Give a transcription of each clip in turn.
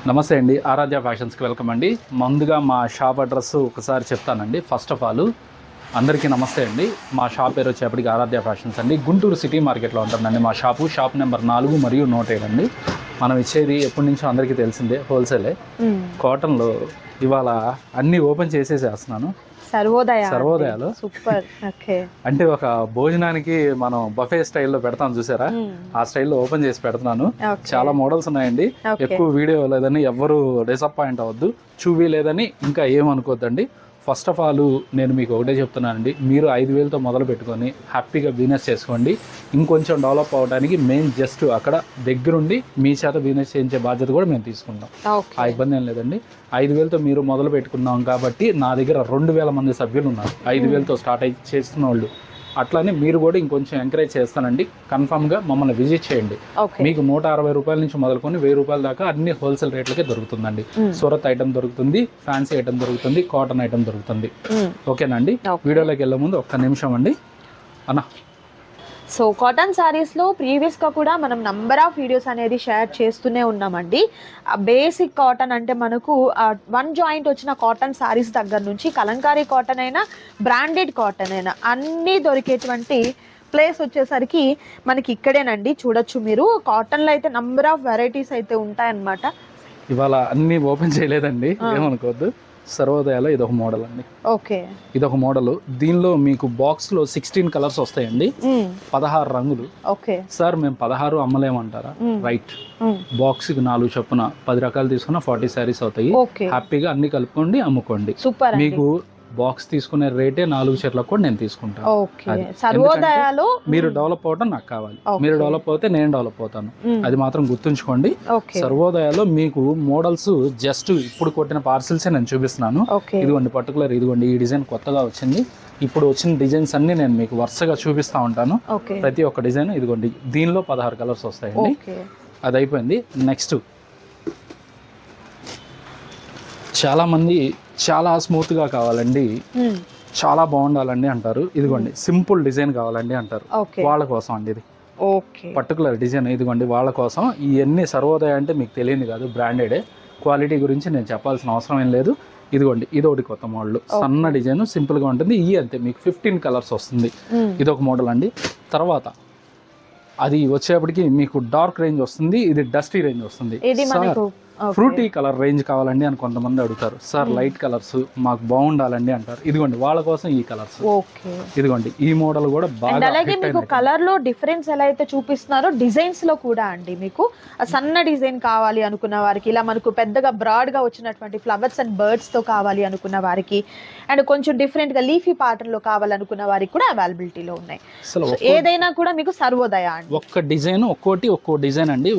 నమస్తే అండి, ఆరాధ్య ఫ్యాషన్స్కి వెల్కమ్ అండి. ముందుగా మా షాప్ అడ్రస్ ఒకసారి చెప్తానండి. ఫస్ట్ ఆఫ్ ఆల్ అందరికీ నమస్తే అండి. మా షాప్ పేరు వచ్చేప్పటికి ఆరాధ్య ఫ్యాషన్స్ అండి. గుంటూరు సిటీ మార్కెట్లో ఉంటుందండి మా షాప్ నెంబర్ 4 మరియు 107 అండి. మనం ఇచ్చేది ఎప్పటి నుంచో అందరికీ తెలిసిందే, హోల్సేలే. కాటన్లో ఇవాళ అన్నీ ఓపెన్ చేసేసేస్తున్నాను. సర్వోదయాలు సూపర్. ఓకే, అంటే ఒక భోజనానికి మనం బఫే స్టైల్లో పెడతాం చూసారా, ఆ స్టైల్లో ఓపెన్ చేసి పెడుతున్నాను. చాలా మోడల్స్ ఉన్నాయండి. ఎక్కువ వీడియో లేదని ఎవ్వరూ డిసప్పాయింట్ అవ్వద్దు, చూవి లేదని ఇంకా ఏమనుకోవద్దండి. ఫస్ట్ ఆఫ్ ఆల్ నేను మీకు ఒకటే చెప్తున్నానండి, మీరు 5,000తో మొదలు పెట్టుకొని హ్యాపీగా బిజినెస్ చేసుకోండి. ఇంకొంచెం డెవలప్ అవ్వడానికి మేము జస్ట్ అక్కడ దగ్గరుండి మీ చేత బిజినెస్ చేయించే బాధ్యత కూడా మేము తీసుకుంటాం. ఆ ఇబ్బంది ఏం లేదండి. 5,000తో మీరు మొదలు పెట్టుకున్నాం కాబట్టి నా దగ్గర 2,000 మంది సభ్యులు ఉన్నారు 5,000తో స్టార్ట్ అయ్యి చేస్తున్న వాళ్ళు. అట్లానే మీరు కూడా ఇంకొంచెం ఎంకరేజ్ చేస్తానండి. కన్ఫామ్గా మమ్మల్ని విజిట్ చేయండి. మీకు 160 రూపాయల నుంచి మొదలుకొని 1000 రూపాయల దాకా అన్ని హోల్సేల్ రేట్లకే దొరుకుతుందండి. సూరత్ ఐటమ్ దొరుకుతుంది, ఫ్యాన్సీ ఐటమ్ దొరుకుతుంది, కాటన్ ఐటమ్ దొరుకుతుంది. ఓకేనండి. వీడియోలోకి వెళ్ళే ముందు ఒక్క నిమిషం అండి అన్న. సో కాటన్ శారీస్లో ప్రీవియస్గా కూడా మనం నంబర్ ఆఫ్ వీడియోస్ అనేది షేర్ చేస్తూనే ఉన్నామండి. బేసిక్ కాటన్ అంటే మనకు 1 జాయింట్ వచ్చిన కాటన్ శారీస్ దగ్గర నుంచి కలంకారీ కాటన్ అయినా బ్రాండెడ్ కాటన్ అయినా అన్నీ దొరికేటువంటి ప్లేస్ వచ్చేసరికి మనకి ఇక్కడేనండి. చూడొచ్చు మీరు, కాటన్లో అయితే నంబర్ ఆఫ్ వెరైటీస్ అయితే ఉంటాయన్నమాట. ఇవాళ అన్నీ ఓపెన్ చేయలేదండి, ఏమనుకోవద్దు. సర్వోదయాలో ఇదొక మోడల్ అండి. ఓకే, ఇదొక మోడల్. దీనిలో మీకు బాక్స్ లో 16 కలర్స్ వస్తాయండి, 16 రంగులు. ఓకే సార్ మేము 16 అమ్మలేమంటారా? రైట్. బాక్స్ కి 4 చొప్పున 10 రకాలు తీసుకున్న 40 శారీస్ అవుతాయి. హ్యాపీగా అన్ని కలుపుకోండి, అమ్ముకోండి. సూపర్. మీకు బాక్స్ తీసుకునే రేటే 4 చీరలకు కూడా నేను తీసుకుంటాను. సర్వోదయాలో మీరు డెవలప్ అవడం నాకు కావాలి, మీరు డెవలప్ అవుతే నేను డెవలప్ అవుతాను, అది మాత్రం గుర్తుంచుకోండి. సర్వోదయాలో మీకు మోడల్స్ జస్ట్ ఇప్పుడు కొట్టిన పార్సిల్సే నేను చూపిస్తున్నాను. ఇదిగోండి పర్టికులర్, ఇదిగోండి ఈ డిజైన్ కొత్తగా వచ్చింది. ఇప్పుడు వచ్చిన డిజైన్స్ అన్ని నేను మీకు వరుసగా చూపిస్తా ఉంటాను. ప్రతి ఒక్క డిజైన్ ఇదిగోండి. దీనిలో 16 కలర్స్ వస్తాయండి. అది అయిపోయింది. నెక్స్ట్ చాలా మంది చాలా స్మూత్గా కావాలండి, చాలా బాగుండాలండి అంటారు. ఇదిగోండి సింపుల్ డిజైన్ కావాలండి అంటారు. వాళ్ళ కోసం అండి ఇది పర్టికులర్ డిజైన్. ఇదిగోండి వాళ్ళ కోసం. ఇవన్నీ సర్వోదయ అంటే మీకు తెలియదు కాదు, బ్రాండెడే. క్వాలిటీ గురించి నేను చెప్పాల్సిన అవసరం ఏం లేదు. ఇదిగోండి ఇదొకటి కొత్త మోడల్, సన్న డిజైన్, సింపుల్గా ఉంటుంది. ఈ అంతే మీకు 15 కలర్స్ వస్తుంది. ఇదొక మోడల్ అండి. తర్వాత అది వచ్చేప్పటికి మీకు డార్క్ రేంజ్ వస్తుంది, ఇది డస్టీ రేంజ్ వస్తుంది. ఫ్రూటీ కలర్ రేంజ్ కావాలండి అని కొంతమంది అడుగుతారు. సార్ లైట్ కలర్స్ మాకు బాగుండాలండి అంటారు. ఇదిగోండి వాళ్ళ కోసం ఈ కలర్స్. ఇదిగోండి ఈ మోడల్ కూడా బాగా. అలాగే మీకు కలర్ లో డిఫరెన్స్ ఎలా అయితే చూపిస్తున్నారో డిజైన్స్ లో కూడా అండి, మీకు సన్న డిజైన్ కావాలి అనుకున్న వారికి, ఇలా మనకు పెద్దగా బ్రాడ్ గా వచ్చినటువంటి ఫ్లవర్స్ అండ్ బర్డ్స్ తో కావాలి అనుకున్న వారికి, అండ్ కొంచెం డిఫరెంట్ గా లీఫీ ప్యాటర్న్ లో కావాలనుకున్న వారికి కూడా అవైలబిలిటీలో ఉన్నాయి. ఏదైనా కూడా మీకు సర్వోదయ అండి. ఒక్క డిజైన్ ఒక్కో డిజైన్ అండి,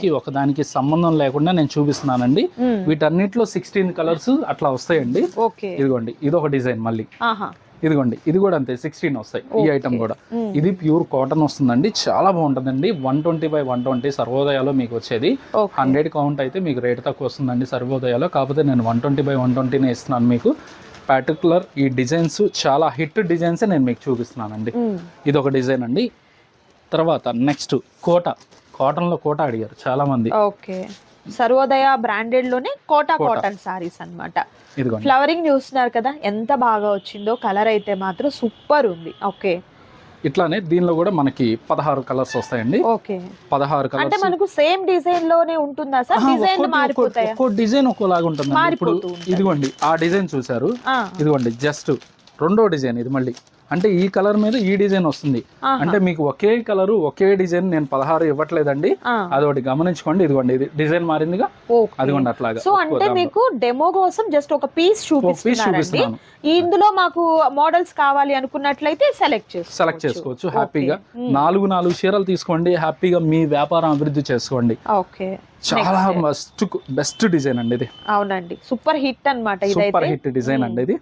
ఒకదానికి సంబంధం లేకుండా నేను చూపిస్తున్నానండి. వీటన్నిటిలో 16 కలర్స్ అట్లా వస్తాయండి. ఇదిగోండి ఇదొక డిజైన్ మళ్ళీ. ఇదిగోండి ఇది కూడా అంతే 16 వస్తాయి. ఈ ఐటమ్ కూడా ఇది ప్యూర్ కాటన్ వస్తుందండి, చాలా బాగుంటుందండి. 120/120 సర్వోదయాలో మీకు వచ్చేది. 100 కౌంట్ అయితే మీకు రేట్ తక్కువ వస్తుందండి సర్వోదయాలో. కాకపోతే నేను 120/120 ఇస్తున్నాను మీకు. పర్టికులర్ ఈ డిజైన్స్ చాలా హిట్ డిజైన్స్ నేను మీకు చూపిస్తున్నానండి. ఇదొక డిజైన్ అండి. తర్వాత నెక్స్ట్ కాటన్లో కోట అడిగారు చాలా మంది. ఓకే, సర్వోదయ బ్రాండెడ్ లోనే కాటన్ సారీస్ అన్నమాట. ఫ్లవరింగ్ చూస్తున్నారు కదా, ఎంత బాగా వచ్చిందో. కలర్ అయితే మాత్రం సూపర్ ఉంది. ఓకే, ఇట్లానే దీనిలో కూడా మనకి 16 కలర్స్ వస్తాయండి. Okay, 16 colours. అంటే మనకు సేమ్ డిజైన్ లోనే ఉంటుందా సార్? డిజైన్ మారిపోతాయా? ఒక్కో డిజైన్ ఒక్కోలాగా ఉంటుంది. ఇప్పుడు ఇదిగోండి ఆ డిజైన్ చూసారు, ఇదిగోండి జస్ట్ రెండో డిజైన్ ఇది మళ్ళీ. అంటే ఈ కలర్ మీద ఈ డిజైన్ వస్తుంది. అంటే మీకు ఒకే కలర్ ఒకే డిజైన్ నేను 16 ఇవ్వట్లేదండి, అదొకటి గమనించుకోండి. ఇదిగోండి ఇది డిజైన్ మారిందిగా, అదిగోండి అట్లాగా. సో అంటే మీకు డెమో కోసం జస్ట్ ఒక పీస్ చూపిస్తున్నాను. ఇందులో మాకు మోడల్స్ కావాలి అనుకున్నట్లయితే సెలెక్ట్ చేసుకోవచ్చు హ్యాపీగా. 4 చీరలు తీసుకోండి, హ్యాపీగా మీ వ్యాపారం అభివృద్ధి చేసుకోండి. ఓకే, చాలా బెస్ట్ డిజైన్ అండి ఇది. అవునండి, సూపర్ హిట్ అన్నమాట. సూపర్ హిట్ డిజైన్ అండి ఇది,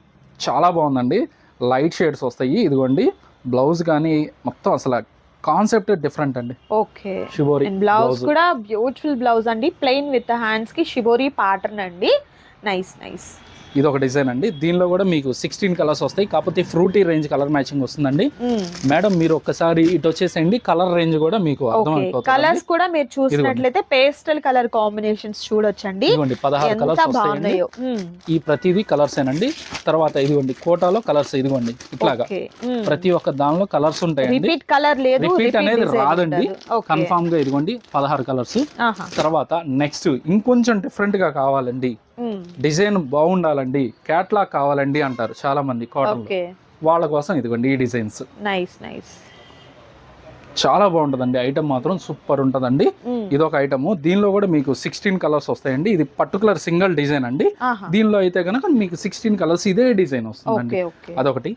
చాలా బాగుందండి. లైట్ షేడ్స్ వస్తాయి. ఇదిగోండి బ్లౌజ్ కానీ మొత్తం అసలు కాన్సెప్ట్ డిఫరెంట్ అండి. ఓకే, షిబోరి బ్లౌజ్ కూడా బ్యూటిఫుల్ బ్లౌజ్ అండి. ప్లెయిన్ విత్ హ్యాండ్స్ కి షిబోరి ప్యాటర్న్ అండి. Nice nice. ఇది ఒక డిజైన్ అండి. దీనిలో కూడా మీకు 16 కలర్స్ వస్తాయి, కాకపోతే ఫ్రూటీ రేంజ్ కలర్ మ్యాచింగ్ వస్తుందండి. మేడం మీరు ఒక్కసారి ఇటు వచ్చేసేయండి, కలర్ రేంజ్ కూడా మీకు అర్థమైపోతుంది. కలర్స్ కూడా మీరు చూసినట్లయితే పేస్టల్ కలర్ కాంబినేషన్స్ చూడొచ్చండి. ఇదిగోండి 16 కలర్స్ వస్తాయండి. ఈ ప్రతిదీ కలర్స్ ఏనండి. తర్వాత ఇదిగోండి కోటాలో కలర్స్, ఇదిగోండి ఇట్లాగా ప్రతి ఒక్క దానిలో కలర్స్ ఉంటాయండి. రిపీట్ కలర్ లేదు, రిపీట్ అనేది రాదండి. కన్ఫామ్ గా ఇదిగోండి 16 కలర్స్. తర్వాత నెక్స్ట్ ఇంకొంచెం డిఫరెంట్ గా కావాలండి, డిజైన్ బాగుండాలండి, క్యాట్లాగ్ కావాలండి అంటారు చాలా మంది కాటన్, వాళ్ళ కోసం ఇదిగోండి ఈ డిజైన్స్. నైస్ నైస్, చాలా బాగుంటదండి. ఐటమ్ మాత్రం సూపర్ ఉంటదండి. ఇది ఒక ఐటమ్. దీనిలో కూడా మీకు 16 కలర్స్ వస్తాయండి. ఇది పర్టికులర్ సింగిల్ డిజైన్ అండి. దీనిలో అయితే కనుక మీకు 16 కలర్స్ ఇదే డిజైన్ వస్తుందండి. అదొకటి.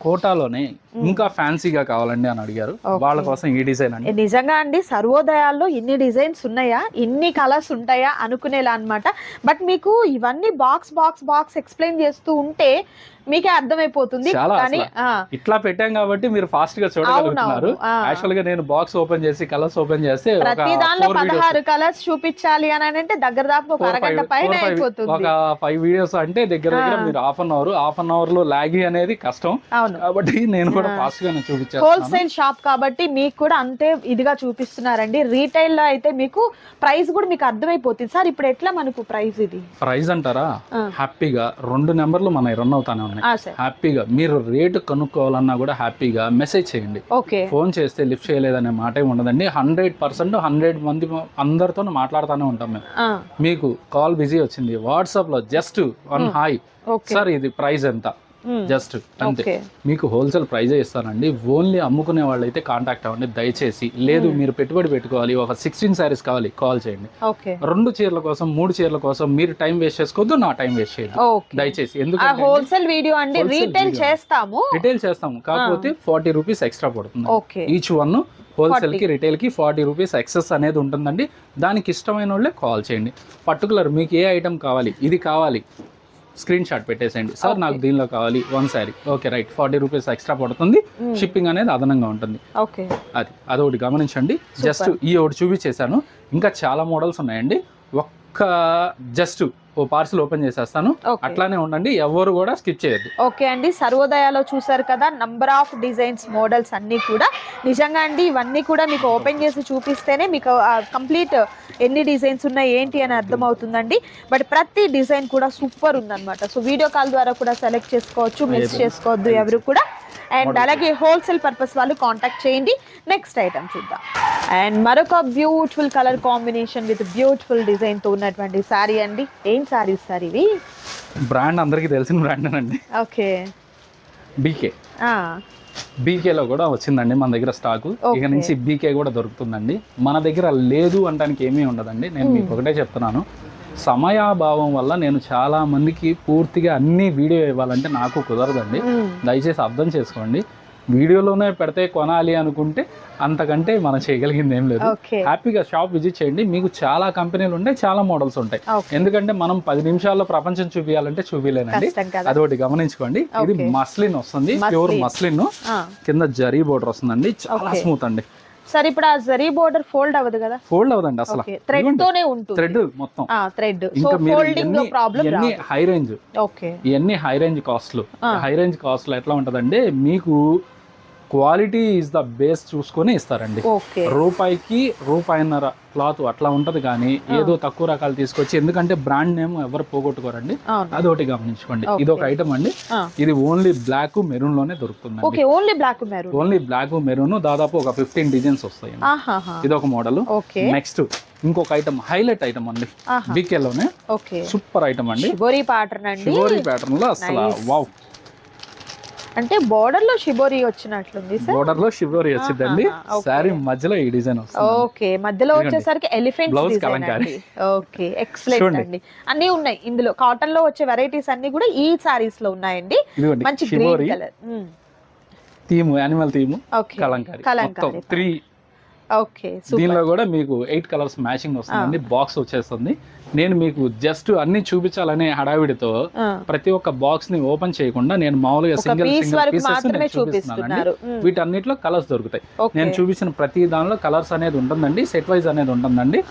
కోటాలోనే ఇంకా ఫ్యాన్సీగా కావాలండి అని అడిగారు, వాళ్ళ కోసం ఈ డిజైన్ అండి. నిజంగా అండి సర్వోదయాల్లో ఇన్ని డిజైన్స్ ఉన్నాయా, ఇన్ని కలర్స్ ఉంటాయా అనుకునేలా అన్నమాట. బట్ మీకు ఇవన్నీ బాక్స్ బాక్స్ బాక్స్ ఎక్స్ప్లెయిన్ చేస్తూ ఉంటే మీకే అర్థమైపోతుంది. కానీ ఇట్లా పెట్టాం కాబట్టి మీరు ఫాస్ట్ గా చూడగలుగుతున్నారు. యాక్చువల్ గా నేను బాక్స్ ఓపెన్ చేసి కలర్స్ ఓపెన్ చేస్తే ప్రతి దానిలో 16 కలర్స్ చూపించాలి అని అంటే దగ్గర దాకా ఒక అరగంట పైన అయిపోతుంది. ఒక 5 వీడియోస్ అంటే దగ్గర దగ్గర మీరు హాఫ్ అన్ అవర్ లో లాగి అనేది కష్టం. కాబట్టి నేను కూడా ఫాస్ట్ గా చూపించాను. హోల్సేల్ షాప్ కాబట్టి మీకు కూడా అంతే ఇదిగా చూపిస్తున్నారండి. రీటైల్ లో అయితే మీకు ప్రైస్ కూడా మీకు అర్థమైపోతుంది. సార్ ఇప్పుడు ఎట్లా మనకు ప్రైస్, ఇది ప్రైస్ అంటారా, హ్యాపీగా 2 నెంబర్లు మన రన్ అవుతానే ఉన్నాయి. హ్యాపీగా మీరు రేటు కనుక్కోవాలన్నా కూడా హ్యాపీగా మెసేజ్ చేయండి. ఫోన్ చేస్తే లిఫ్ట్ చేయలేదనే మాట ఉండదండి. 100% 100 మంది అందరితో మాట్లాడుతూనే ఉంటాం మేము. మీకు కాల్ బిజీ వచ్చింది, వాట్సాప్ లో జస్ట్ 1 హాయ్ సార్ ఇది ప్రైస్ ఎంత, జస్ట్ అంతే. మీకు హోల్సేల్ ప్రైజే ఇస్తానండి. ఓన్లీ అమ్ముకునే వాళ్ళు అయితే కాంటాక్ట్ అవ్వండి దయచేసి. లేదు మీరు పెట్టుబడి పెట్టుకోవాలి, ఒక 16 శారీస్ కావాలి, కాల్ చేయండి. 2 చీరల కోసం 3 చీరల కోసం మీరు టైం వేస్ట్ చేసుకోవద్దు, నా టైం వేస్ట్ చేయదు దయచేసి. ఎందుకంటే హోల్సేల్ వీడియో అండి, రిటైల్ చేస్తాము కాకపోతే 40 రూపీస్ ఎక్స్ట్రా పడుతుంది ఈచ్ వన్. హోల్సేల్ కి రిటైల్ కి 40 రూపీస్ ఎక్సెస్ అనేది ఉంటుందండి. దానికి ఇష్టమైన వాళ్ళే కాల్ చేయండి. పర్టికులర్ మీకు ఏ ఐటమ్ కావాలి, ఇది కావాలి, స్క్రీన్ షాట్ పెట్టేసేయండి. సార్ నాకు దీనిలో కావాలి 1 sari, okay right, 40 rupees extra పడుతుంది, షిప్పింగ్ అనేది అదనంగా ఉంటుంది. అదొకటి గమనించండి. జస్ట్ ఈ ఒకటి చూపించేశాను, ఇంకా చాలా మోడల్స్ ఉన్నాయండి. జస్ట్ ఓ పార్సల్ ఓపెన్ చేసేస్తాను, అట్లానే ఉండండి, ఎవరు కూడా స్కిప్ చేయొద్దు. ఓకే అండి, సర్వోదయాలో చూసారు కదా నంబర్ ఆఫ్ డిజైన్స్, మోడల్స్ అన్ని కూడా. నిజంగా అండి ఇవన్నీ కూడా మీకు ఓపెన్ చేసి చూపిస్తేనే మీకు కంప్లీట్ ఎన్ని డిజైన్స్ ఉన్నాయి ఏంటి అని అర్థమవుతుందండి. బట్ ప్రతి డిజైన్ కూడా సూపర్ ఉందన్నమాట. సో వీడియో కాల్ ద్వారా కూడా సెలెక్ట్ చేసుకోవచ్చు, మిస్ చేసుకోవద్దు ఎవరు కూడా. అండ్ అలాగే హోల్సేల్ పర్పస్ వాళ్ళు కాంటాక్ట్ చేయండి. నెక్స్ట్ ఐటమ్ చూద్దాం. అండ్ మరొక beautiful colour combination with beautiful design తో ఉన్నటువంటి సారీ అండి. ఏం సారీస్ సార్ ఇవి? బ్రాండ్ అందరికీ తెలిసిన బ్రాండ్ అండి. Okay, BK. బీకేలో కూడా వచ్చిందండి మన దగ్గర స్టాకు. ఇక నుంచి బీకే కూడా దొరుకుతుందండి. మన దగ్గర లేదు అనడానికి ఏమీ ఉండదండి. నేను మీకు ఒకటే చెప్తున్నాను, సమయాభావం వల్ల నేను చాలా మందికి పూర్తిగా అన్ని వీడియో ఇవ్వాలంటే నాకు కుదరదండి. దయచేసి అర్థం చేసుకోండి. వీడియోలోనే పెడితే కొనాలి అనుకుంటే అంతకంటే మనం చేయగలిగింది ఏం లేదు. హ్యాపీగా షాప్ విజిట్ చేయండి. మీకు చాలా కంపెనీలు ఉంటాయి, చాలా మోడల్స్ ఉంటాయి. ఎందుకంటే మనం 10 నిమిషాల్లో ప్రపంచం చూపించాలంటే చూపించలేనండి. అదొకటి గమనించుకోండి. ఇది మస్లిన్ వస్తుంది, ప్యూర్ మస్లిన్, కింద జరీ బోర్డర్ వస్తుందండి, చాలా స్మూత్ అండి. సార్ ఇప్పుడు ఆ జరీ బోర్డర్ ఫోల్డ్ అవ్వదు కదా? ఫోల్డ్ అవ్వదండి అసలు, థ్రెడ్ తోనే ఉంటుంది, థ్రెడ్ మొత్తం థ్రెడ్. ఇంకా ఇవన్నీ హై రేంజ్, ఇవన్నీ హై రేంజ్ కాస్ట్లు. హై రేంజ్ కాస్ట్లు ఎట్లా ఉంటదంటే మీకు క్వాలిటీ ఈజ్ ద బేస్ చూసుకొని ఇస్తారండి. రూపాయికి రూపాయిన్నర క్లాత్ అట్లా ఉంటది, కానీ ఏదో తక్కువ రకాలు తీసుకొచ్చి, ఎందుకంటే బ్రాండ్ నేమ్ ఎవరు పోగొట్టుకోరండి. అదొకటి గమనించుకోండి. ఇది ఒక ఐటమ్ అండి. ఇది ఓన్లీ బ్లాక్ మెరూన్ లోనే దొరుకుతుంది. ఓన్లీ బ్లాక్ మెరూన్, దాదాపు ఒక 15 డిజైన్స్ వస్తాయి. ఇది ఒక మోడల్. నెక్స్ట్ ఇంకొక ఐటమ్, హైలైట్ ఐటమ్ అండి, బీకే లోనే సూపర్ ఐటమ్ అండి. షిబోరి ప్యాటర్న్ లో అసలు వావ్. అంటే బోర్డర్ లో షిబోరి వచ్చినట్లుంది సార్. బోర్డర్ లో షిబోరి వచ్చిందండి. సారీ మధ్యలో ఈ డిజైన్ వస్తుంది. ఓకే, మధ్యలో వచ్చేసరికి ఎలిఫెంట్ డిజైన్ అండి. ఓకే, ఎక్సలెంట్ అండి. అన్ని ఉన్నాయి ఇందులో. కాటన్ లో వచ్చే వెరైటీస్ అన్ని కూడా ఈ సారీస్ లో ఉన్నాయండి. మంచి green colour theme, animal theme, Kalamkari 3. Okay, దీనిలో కూడా మీకు 8 కలర్స్ మ్యాచింగ్ వస్తుందండి. బాక్స్ వచ్చేస్తుంది. నేను మీకు జస్ట్ అన్ని చూపించాలనే హడావిడితో ప్రతి ఒక్క బాక్స్ ని ఓపెన్ చేయకుండా నేను మామూలుగా సింగిల్ పీసెస్ చూపిస్తున్నానండి. వీటన్నిటిలో కలర్స్ దొరుకుతాయి. నేను చూపించిన ప్రతి దానిలో కలర్స్ అనేది ఉంటుందండి, సెట్ వైజ్ అనేది ఉంటుందండి.